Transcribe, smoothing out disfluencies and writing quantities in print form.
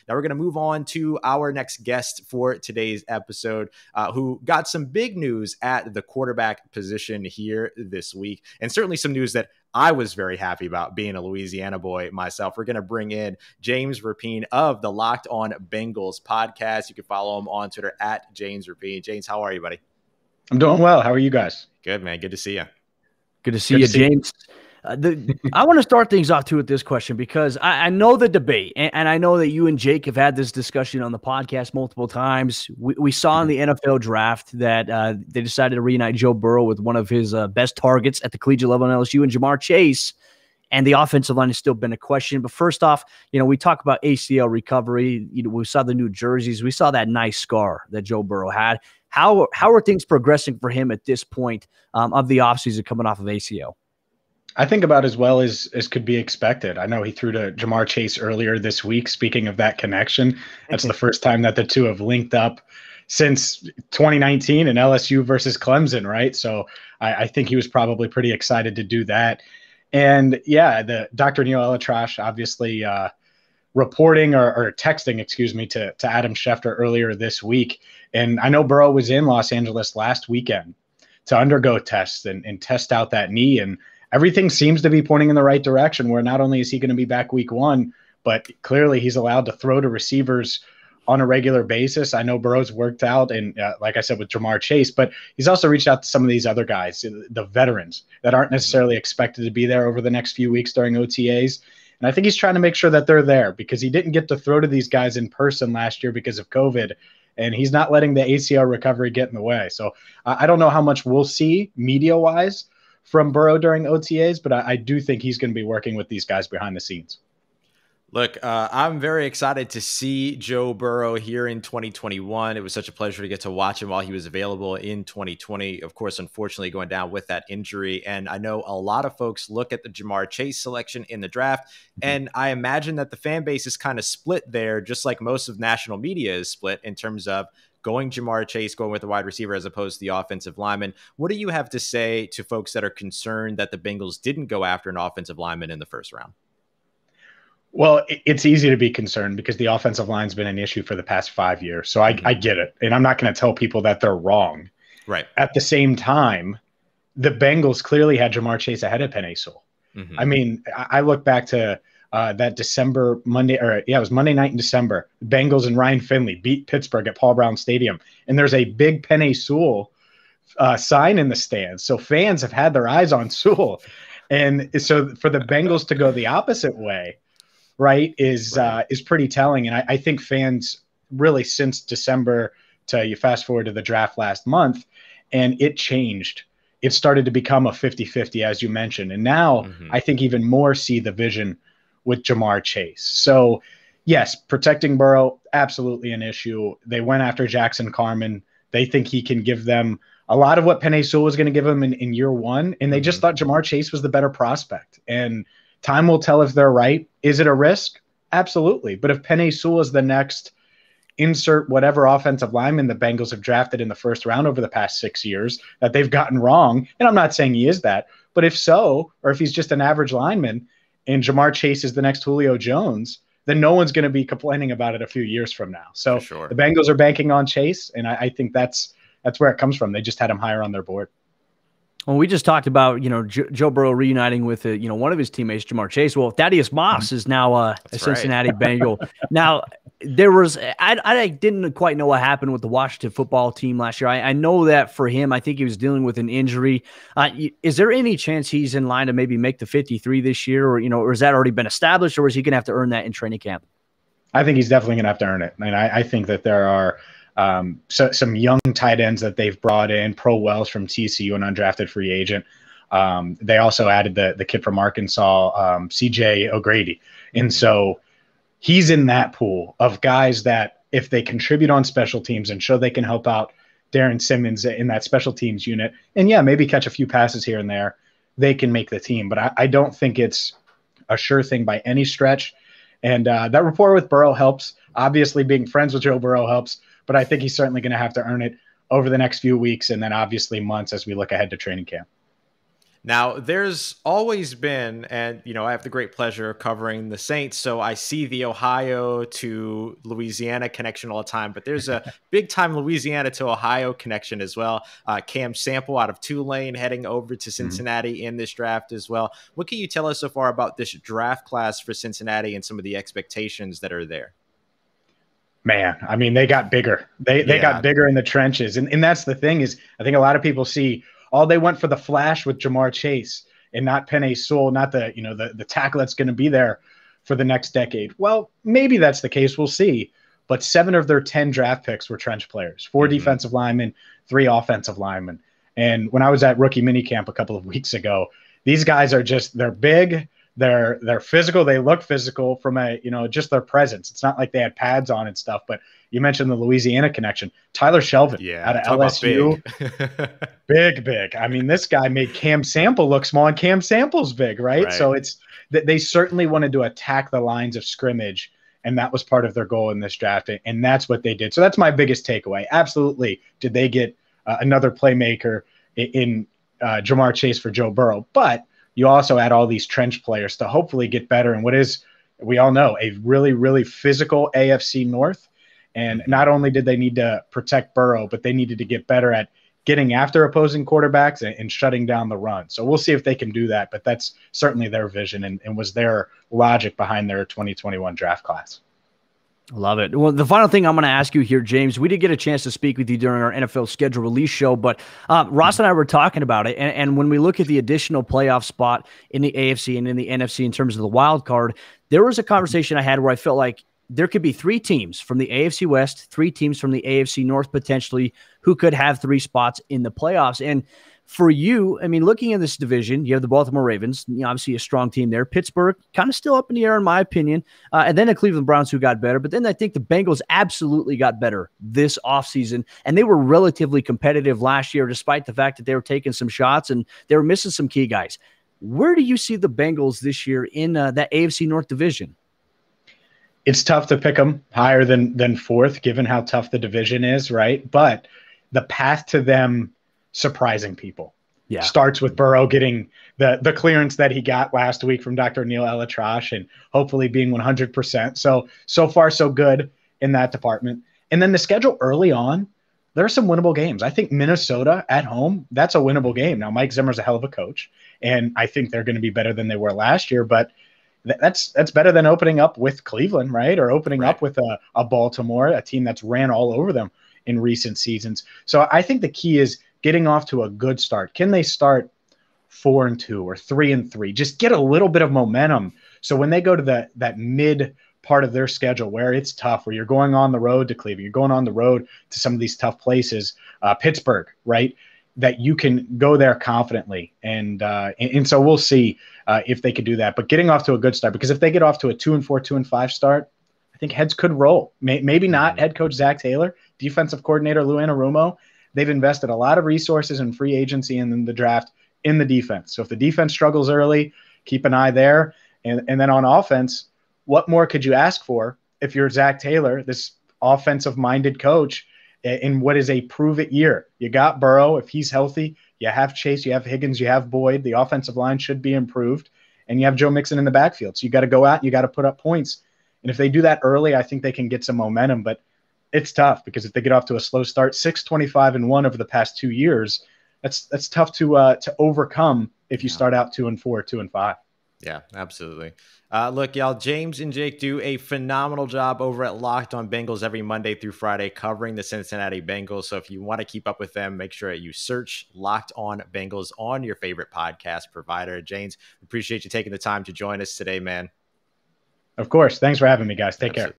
Now we're going to move on to our next guest for today's episode, who got some big news at the quarterback position here this week, and certainly some news that I was very happy about, being a Louisiana boy myself. We're going to bring in James Rapien of the Locked On Bengals podcast. You can follow him on Twitter at James Rapien. James, how are you, buddy? I'm doing well. How are you guys? Good, man. Good to see you. Good to see you, James. I want to start things off, too, with this question, because I know the debate, and I know that you and Jake have had this discussion on the podcast multiple times. We saw in the NFL draft that they decided to reunite Joe Burrow with one of his best targets at the collegiate level in LSU, and Jamar Chase, and the offensive line has still been a question. But first off, we talk about ACL recovery. We saw the new jerseys. We saw that nice scar that Joe Burrow had. How are things progressing for him at this point of the offseason coming off of ACL? I think about as well as could be expected. I know he threw to Jamar Chase earlier this week. Speaking of that connection, that's the first time that the two have linked up since 2019 in LSU versus Clemson, right? So I think he was probably pretty excited to do that. And yeah, the Dr. Neil Elatrash obviously reporting or texting, to Adam Schefter earlier this week. And I know Burrow was in Los Angeles last weekend to undergo tests and test out that knee, and everything seems to be pointing in the right direction, where not only is he going to be back week 1, but clearly he's allowed to throw to receivers on a regular basis. I know Burrow's worked out, and like I said, with Jamar Chase, but he's also reached out to some of these other guys, the veterans that aren't necessarily expected to be there over the next few weeks during OTAs. And I think he's trying to make sure that they're there, because he didn't get to throw to these guys in person last year because of COVID, and he's not letting the ACL recovery get in the way. So I don't know how much we'll see media-wise from Burrow during OTAs, but I do think he's going to be working with these guys behind the scenes. Look, I'm very excited to see Joe Burrow here in 2021. It was such a pleasure to get to watch him while he was available in 2020. Of course, unfortunately, going down with that injury. And I know a lot of folks look at the Jamar Chase selection in the draft, and I imagine that the fan base is kind of split there, just like most of national media is split in terms of going Jamar Chase, going with the wide receiver as opposed to the offensive lineman. What do you have to say to folks that are concerned that the Bengals didn't go after an offensive lineman in the first round? Well, it's easy to be concerned because the offensive line's been an issue for the past 5 years. So I get it. And I'm not going to tell people that they're wrong. Right. At the same time, the Bengals clearly had Jamar Chase ahead of Penei Sewell. I mean, I look back to that December Monday, it was Monday night in December. The Bengals and Ryan Finley beat Pittsburgh at Paul Brown Stadium. And there's a big Penei Sewell sign in the stands. So fans have had their eyes on Sewell. And so for the Bengals to go the opposite way, right, is pretty telling. And I think fans really, since December to you fast forward to the draft last month, and it changed. It started to become a 50-50, as you mentioned. And now I think even more see the vision with Jamar Chase. So yes, protecting Burrow, absolutely an issue. They went after Jackson Carman. They think he can give them a lot of what Penei Sewell was going to give them in year 1. And they just thought Jamar Chase was the better prospect. And time will tell if they're right. Is it a risk? Absolutely. But if Penei Sewell is the next insert whatever offensive lineman the Bengals have drafted in the first round over the past 6 years that they've gotten wrong, and I'm not saying he is that, but if so, or if he's just an average lineman and Jamar Chase is the next Julio Jones, then no one's going to be complaining about it a few years from now. So the Bengals are banking on Chase, and I think that's where it comes from. They just had him higher on their board. Well, we just talked about, Joe Burrow reuniting with, one of his teammates, Jamar Chase. Well, Thaddeus Moss is now a Cincinnati Bengal. Now, I didn't quite know what happened with the Washington football team last year. I know that for him, I think he was dealing with an injury. Is there any chance he's in line to maybe make the 53 this year, or has that already been established, or is he going to have to earn that in training camp? I think he's definitely going to have to earn it. And I think that there are some young tight ends that they've brought in, Pro Wells from TCU, an undrafted free agent. They also added the kid from Arkansas, CJ O'Grady. And so he's in that pool of guys that if they contribute on special teams and show they can help out Darren Simmons in that special teams unit, and maybe catch a few passes here and there, they can make the team. But I don't think it's a sure thing by any stretch. And that rapport with Burrow helps. Obviously, being friends with Joe Burrow helps. But I think he's certainly going to have to earn it over the next few weeks and then obviously months as we look ahead to training camp. Now, there's always been, and I have the great pleasure of covering the Saints, so I see the Ohio to Louisiana connection all the time, but there's a big time Louisiana to Ohio connection as well. Cam Sample out of Tulane heading over to Cincinnati in this draft as well. What can you tell us so far about this draft class for Cincinnati and some of the expectations that are there? Man, I mean, they got bigger. They got bigger in the trenches. And that's the thing is, I think a lot of people see, they went for the flash with Jamar Chase and not Penei Sewell, not the tackle that's going to be there for the next decade. Well, maybe that's the case. We'll see. But 7 of their 10 draft picks were trench players, 4 defensive linemen, 3 offensive linemen. And when I was at rookie minicamp a couple of weeks ago, these guys are they're big. They're physical. They look physical from just their presence. It's not like they had pads on and stuff, but you mentioned the Louisiana connection. Tyler Shelvin out of LSU. Big. I mean, this guy made Cam Sample look small, and Cam Sample's big, right? So it's that they certainly wanted to attack the lines of scrimmage, and that was part of their goal in this draft, and that's what they did. So that's my biggest takeaway. Absolutely, did they get another playmaker in Jamar Chase for Joe Burrow, but you also add all these trench players to hopefully get better in what is, we all know, a really, really physical AFC North. And not only did they need to protect Burrow, but they needed to get better at getting after opposing quarterbacks and shutting down the run. So we'll see if they can do that, but that's certainly their vision and was their logic behind their 2021 draft class. Love it. Well, the final thing I'm going to ask you here, James, we did get a chance to speak with you during our NFL schedule release show, but Ross and I were talking about it. And when we look at the additional playoff spot in the AFC and in the NFC in terms of the wild card, there was a conversation I had where I felt like there could be 3 teams from the AFC West, 3 teams from the AFC North potentially who could have 3 spots in the playoffs. And for you, I mean, looking at this division, you have the Baltimore Ravens, obviously a strong team there. Pittsburgh, kind of still up in the air, in my opinion. And then the Cleveland Browns, who got better. But then I think the Bengals absolutely got better this offseason. And they were relatively competitive last year, despite the fact that they were taking some shots and they were missing some key guys. Where do you see the Bengals this year in that AFC North division? It's tough to pick them higher than 4th, given how tough the division is, right? But the path to them surprising people starts with Burrow getting the clearance that he got last week from Dr. Neil Elatrash and hopefully being 100%. So far, so good in that department. And then the schedule early on, there are some winnable games. I think Minnesota at home, that's a winnable game. Now, Mike Zimmer's a hell of a coach, and I think they're going to be better than they were last year, but that's better than opening up with Cleveland, right? Or opening up with a Baltimore, a team that's ran all over them in recent seasons. So I think the key is getting off to a good start. Can they start 4-2 or 3-3? Just get a little bit of momentum. So when they go to that mid part of their schedule where it's tough, where you're going on the road to Cleveland, you're going on the road to some of these tough places, Pittsburgh, right? That you can go there confidently. And so we'll see if they could do that. But getting off to a good start, because if they get off to a 2-4, 2-5 start, I think heads could roll. Maybe not head coach Zach Taylor, defensive coordinator Lou Anarumo. They've invested a lot of resources in free agency and in the draft in the defense. So if the defense struggles early, keep an eye there. And then on offense, what more could you ask for if you're Zach Taylor, this offensive-minded coach, in what is a prove-it year? You got Burrow. If he's healthy, you have Chase, you have Higgins, you have Boyd. The offensive line should be improved. And you have Joe Mixon in the backfield. So you got to go out, you got to put up points. And if they do that early, I think they can get some momentum. But it's tough because if they get off to a slow start, 6-25-1 over the past 2 years, that's tough to overcome if you start out 2-4, 2-5. Yeah, absolutely. Look, y'all, James and Jake do a phenomenal job over at Locked On Bengals every Monday through Friday covering the Cincinnati Bengals. So if you want to keep up with them, make sure that you search Locked On Bengals on your favorite podcast provider. James, appreciate you taking the time to join us today, man. Of course. Thanks for having me, guys. Take care.